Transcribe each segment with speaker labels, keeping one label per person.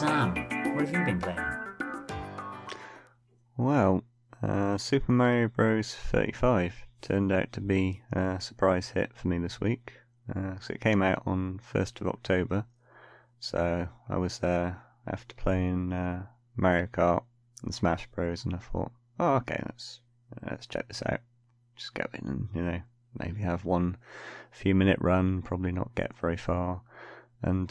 Speaker 1: Sam, what have you been playing?
Speaker 2: Well, Super Mario Bros. 35 turned out to be a surprise hit for me this week. So it came out on 1st of October. So I was there after playing Mario Kart and Smash Bros. And I thought, oh, okay, let's check this out. Just go in and, maybe have one few minute run, probably not get very far. And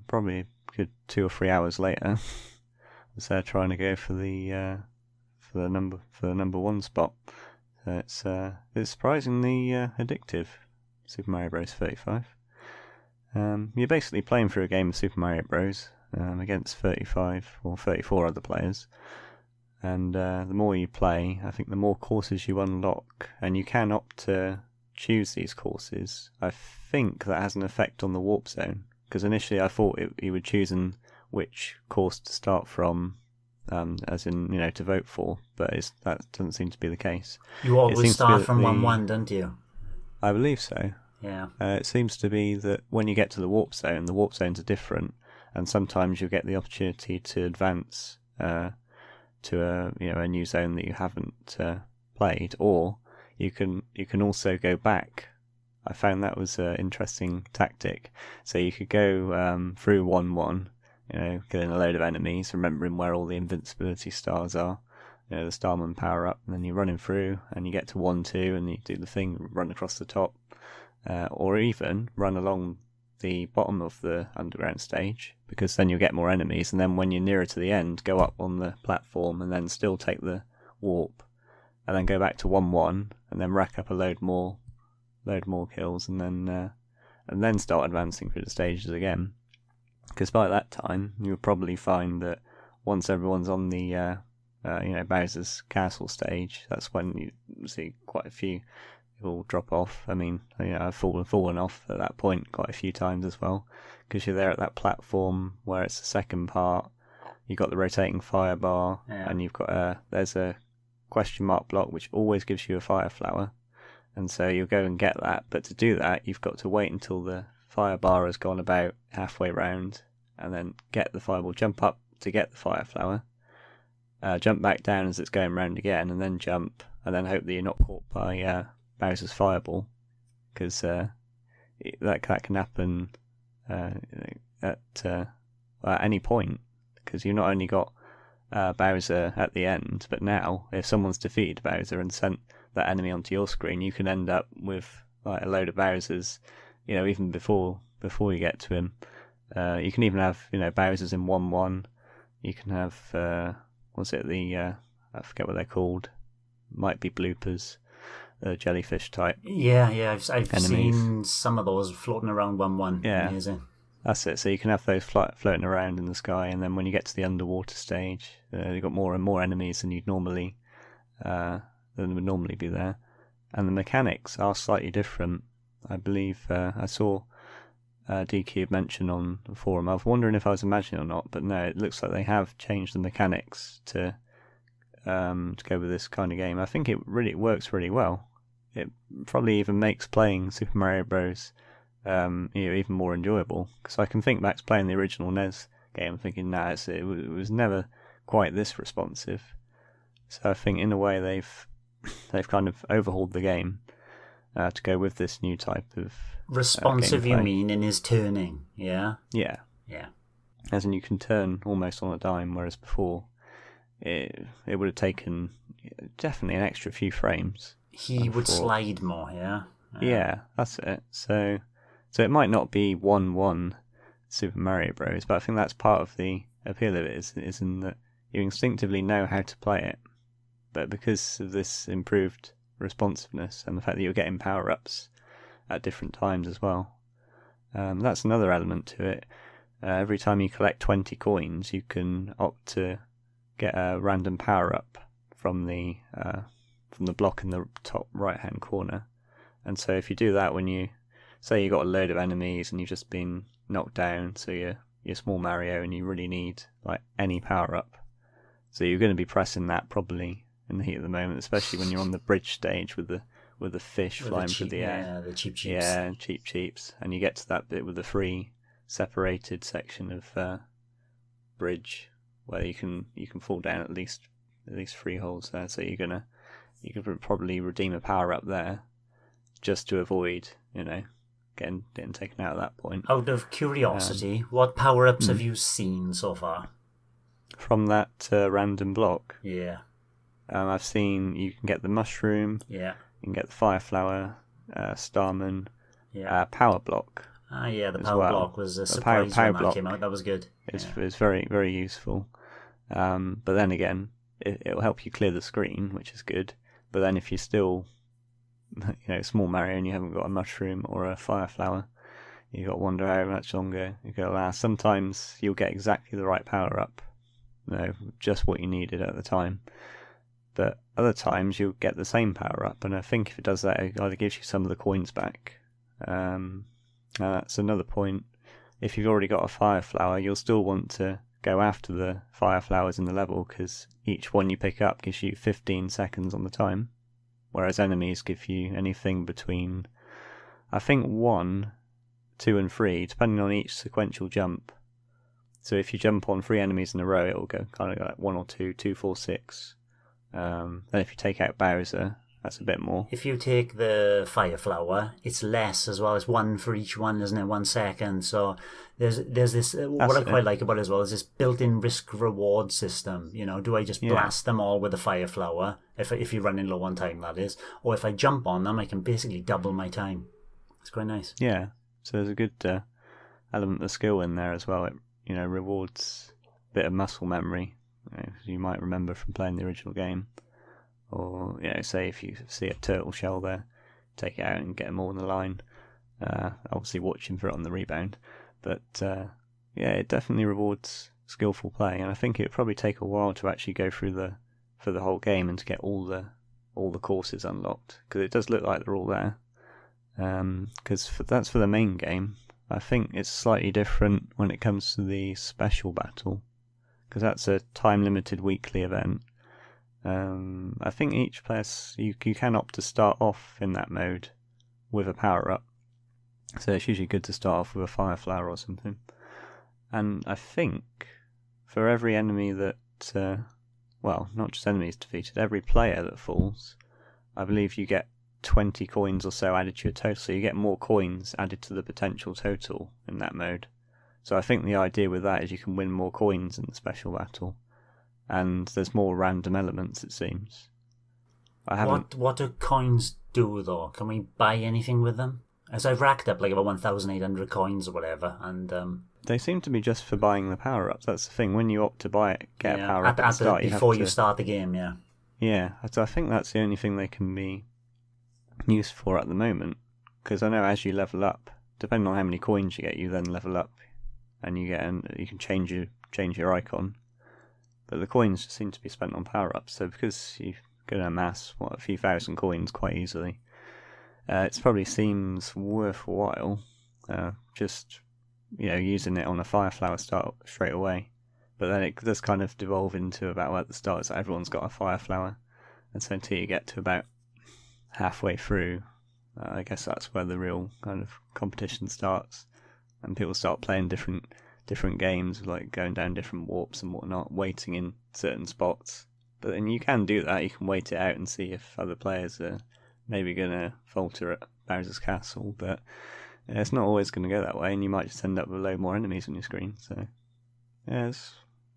Speaker 2: probably a good 2 or 3 hours later, I was there trying to go for the number one spot. So it's surprisingly addictive. Super Mario Bros. 35. You're basically playing through a game of Super Mario Bros. Against 35 or 34 other players. And the more you play, I think the more courses you unlock, and you can opt to choose these courses. I think that has an effect on the warp zone, because initially I thought you were choosing which course to start from, as in, to vote for, but that doesn't seem to be the case.
Speaker 1: You always start from 1-1, don't you?
Speaker 2: I believe so.
Speaker 1: Yeah.
Speaker 2: It seems to be that when you get to the warp zones are different, and sometimes you get the opportunity to advance to a new zone that you haven't played, or you can also go back. I found that was an interesting tactic. So you could go through 1-1, killing a load of enemies, remembering where all the invincibility stars are, the Starman power up, and then you're running through and you get to 1-2 and you do the thing, run across the top, or even run along the bottom of the underground stage, because then you'll get more enemies, and then when you're nearer to the end, go up on the platform and then still take the warp, and then go back to 1-1 and then rack up a load more kills, and then start advancing through the stages again. Because by that time you'll probably find that once everyone's on the Bowser's castle stage, that's when you see quite a few people drop off. I mean, I've fallen off at that point quite a few times as well, because you're there at that platform where it's the second part. You've got the rotating fire bar, and you've got there's a question mark block which always gives you a fire flower, and so you'll go and get that. But to do that, you've got to wait until the fire bar has gone about halfway round, and then get the fireball, jump up to get the fire flower, jump back down as it's going round again, and then jump, and then hope that you're not caught by Bowser's fireball, because that can happen at any point, because you've not only got Bowser at the end, but now if someone's defeated Bowser and sent that enemy onto your screen, you can end up with like a load of Bowsers, even before you get to him. You can even have Bowsers in 1-1. You can have I forget what they're called, might be bloopers, jellyfish type.
Speaker 1: Yeah, I've seen some of those floating around 1-1.
Speaker 2: Yeah,
Speaker 1: amazing.
Speaker 2: That's it. So you can have those floating around in the sky, and then when you get to the underwater stage, you've got more and more enemies than would normally be there, and the mechanics are slightly different. I believe I saw D-Cube mention on the forum. I was wondering if I was imagining or not, but no, it looks like they have changed the mechanics to go with this kind of game. I think it really works really well. It probably even makes playing Super Mario Bros. Even more enjoyable, because I can think back to playing the original NES game thinking, it was never quite this responsive. So I think in a way they've kind of overhauled the game to go with this new type of
Speaker 1: responsive. You mean in his turning? Yeah.
Speaker 2: As in, you can turn almost on a dime, whereas before it would have taken definitely an extra few frames.
Speaker 1: He would slide more.
Speaker 2: Yeah, that's it. So it might not be 1-1 Super Mario Bros., but I think that's part of the appeal of it, is in that you instinctively know how to play it. But because of this improved responsiveness and the fact that you're getting power-ups at different times as well, that's another element to it. Every time you collect 20 coins, you can opt to get a random power-up from the block in the top right-hand corner. And so if you do that when you say you got a load of enemies and you've just been knocked down, so you're small Mario and you really need like any power up, so you're going to be pressing that probably in the heat of the moment, especially when you're on the bridge stage with the fish flying through the air.
Speaker 1: Yeah, the cheap cheeps.
Speaker 2: Yeah, cheap cheeps, and you get to that bit with the free separated section of bridge where you can fall down at least 3 holes there. So you could probably redeem a power up there just to avoid getting taken out at that point.
Speaker 1: Out of curiosity, what power ups have you seen so far
Speaker 2: from that random block?
Speaker 1: Yeah.
Speaker 2: I've seen you can get the mushroom.
Speaker 1: Yeah.
Speaker 2: You can get the fire flower, Starman,
Speaker 1: Yeah.
Speaker 2: power block.
Speaker 1: Yeah, the power block was a surprise
Speaker 2: power
Speaker 1: when
Speaker 2: block
Speaker 1: that came out. That was good.
Speaker 2: It's very, very useful. But then again, it'll help you clear the screen, which is good. But then if you're still, small Mario and you haven't got a mushroom or a fire flower, you've got to wonder how much longer you're going to last. Sometimes you'll get exactly the right power up, just what you needed at the time. But other times you'll get the same power up, and I think if it does that, it either gives you some of the coins back. That's another point. If you've already got a fire flower, you'll still want to go after the fire flowers in the level, because each one you pick up gives you 15 seconds on the time, whereas enemies give you anything between, I think, 1, 2 and 3, depending on each sequential jump. So if you jump on 3 enemies in a row, it will go kind of like 1 or 2, 2, 4, 6. Then if you take out Bowser, that's a bit more.
Speaker 1: If you take the fire flower, it's less as well. It's 1 for each one, isn't it? 1 second. So there's this. What I quite like about it as well is this built-in risk-reward system. Do I just blast them all with a fire flower if you're running low on time, that is, or if I jump on them, I can basically double my time. It's quite nice.
Speaker 2: Yeah. So there's a good element of skill in there as well. It rewards a bit of muscle memory. You might remember from playing the original game. Or, say if you see a turtle shell there, take it out and get them all in the line. Obviously watching for it on the rebound. But, it definitely rewards skillful play. And I think it would probably take a while to actually go through for the whole game and to get all the courses unlocked. Because it does look like they're all there. Because that's for the main game. I think it's slightly different when it comes to the special battle. Because that's a time-limited weekly event. I think each player, you can opt to start off in that mode with a power-up. So it's usually good to start off with a fire flower or something. And I think for every enemy that, not just enemies defeated, every player that falls, I believe you get 20 coins or so added to your total. So you get more coins added to the potential total in that mode. So I think the idea with that is you can win more coins in the special battle. And there's more random elements, it seems.
Speaker 1: What do coins do, though? Can we buy anything with them? As I've racked up like about 1,800 coins or whatever, and
Speaker 2: they seem to be just for buying the power-ups. That's the thing. When you opt to buy it, get a power-up at the start,
Speaker 1: before you start the game, yeah.
Speaker 2: Yeah, so I think that's the only thing they can be used for at the moment. Because I know as you level up, depending on how many coins you get, you then level up, and you can change your icon. But the coins just seem to be spent on power-ups, so because you're going to amass a few thousand coins quite easily, it probably seems worthwhile just using it on a fire flower start straight away. But then it does kind of devolve into about at the start, so everyone's got a fire flower, and so until you get to about halfway through, I guess that's where the real kind of competition starts, and people start playing different games, like going down different warps and whatnot, waiting in certain spots. But then you can do that, you can wait it out and see if other players are maybe going to falter at Bowser's Castle, but it's not always going to go that way, and you might just end up with a load more enemies on your screen. So there's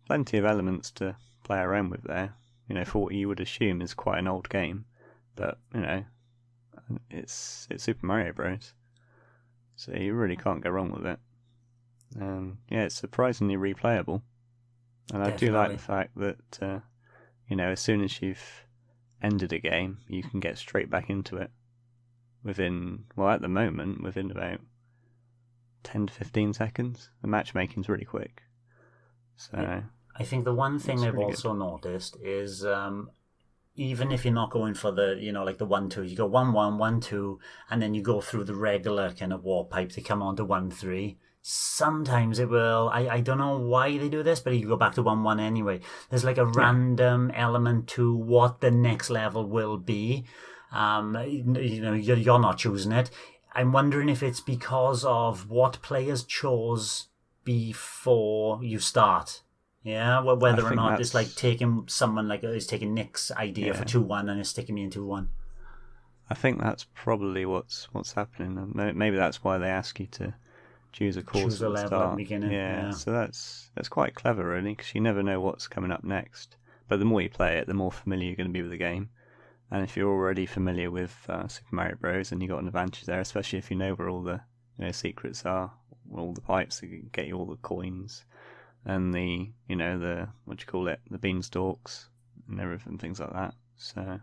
Speaker 2: plenty of elements to play around with there, for what you would assume is quite an old game. But, it's Super Mario Bros. So you really can't go wrong with it. It's surprisingly replayable, and I do like the fact that as soon as you've ended a game, you can get straight back into it within about 10 to 15 seconds. The matchmaking's really quick. So
Speaker 1: I think the one thing I've also noticed is even if you're not going for the like the 1-2, you go 1-1, 1-2, and then you go through the regular kind of warp pipe to come on to 1-3. Sometimes it will, I don't know why they do this, but you go back to 1-1 anyway. There's like a random element to what the next level will be. You're not choosing it. I'm wondering if it's because of what players chose before you start. Yeah, well, whether
Speaker 2: I
Speaker 1: or
Speaker 2: think
Speaker 1: not it's
Speaker 2: that's-
Speaker 1: like taking someone like is taking Nick's idea for 2-1 and is sticking me in 2-1.
Speaker 2: I think that's probably what's happening. And maybe that's why they ask you to choose a course
Speaker 1: Choose a
Speaker 2: at the
Speaker 1: level
Speaker 2: start.
Speaker 1: at the beginning. Yeah.
Speaker 2: So that's quite clever, really, because you never know what's coming up next. But the more you play it, the more familiar you're going to be with the game. And if you're already familiar with Super Mario Bros, then you got an advantage there, especially if you know where all the secrets are, all the pipes that can get you all the coins, and the the beanstalks and everything, things like that. So.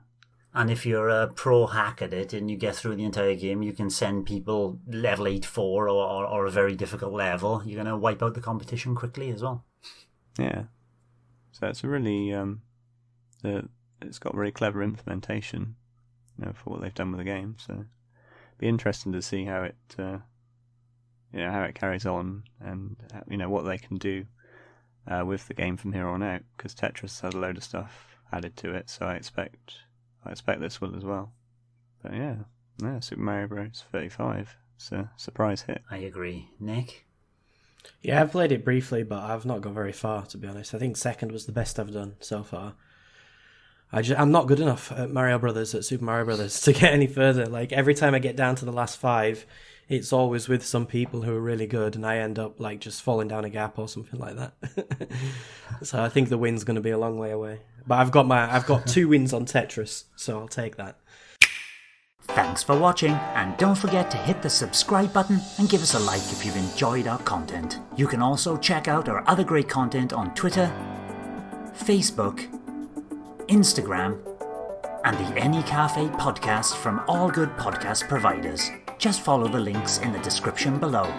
Speaker 1: And if you're a pro hack at it and you get through the entire game, you can send people level 8-4 or a very difficult level. You're going to wipe out the competition quickly as well.
Speaker 2: Yeah. So it's a really it's got very clever implementation, for what they've done with the game. So it'd be interesting to see how it how it carries on, and what they can do with the game from here on out. Because Tetris has a load of stuff added to it, so I expect this will as well. But yeah, Super Mario Bros. 35. It's a surprise hit.
Speaker 1: I agree. Nick?
Speaker 3: Yeah, I've played it briefly, but I've not got very far, to be honest. I think second was the best I've done so far. I'm not good enough at Super Mario Brothers, to get any further. Like, every time I get down to the last 5, it's always with some people who are really good, and I end up like just falling down a gap or something like that. So I think the win's going to be a long way away. But I've got 2 wins on Tetris, so I'll take that.
Speaker 1: Thanks for watching, and don't forget to hit the subscribe button and give us a like if you've enjoyed our content. You can also check out our other great content on Twitter, Facebook, Instagram, and the N-E Café podcast from all good podcast providers. Just follow the links in the description below.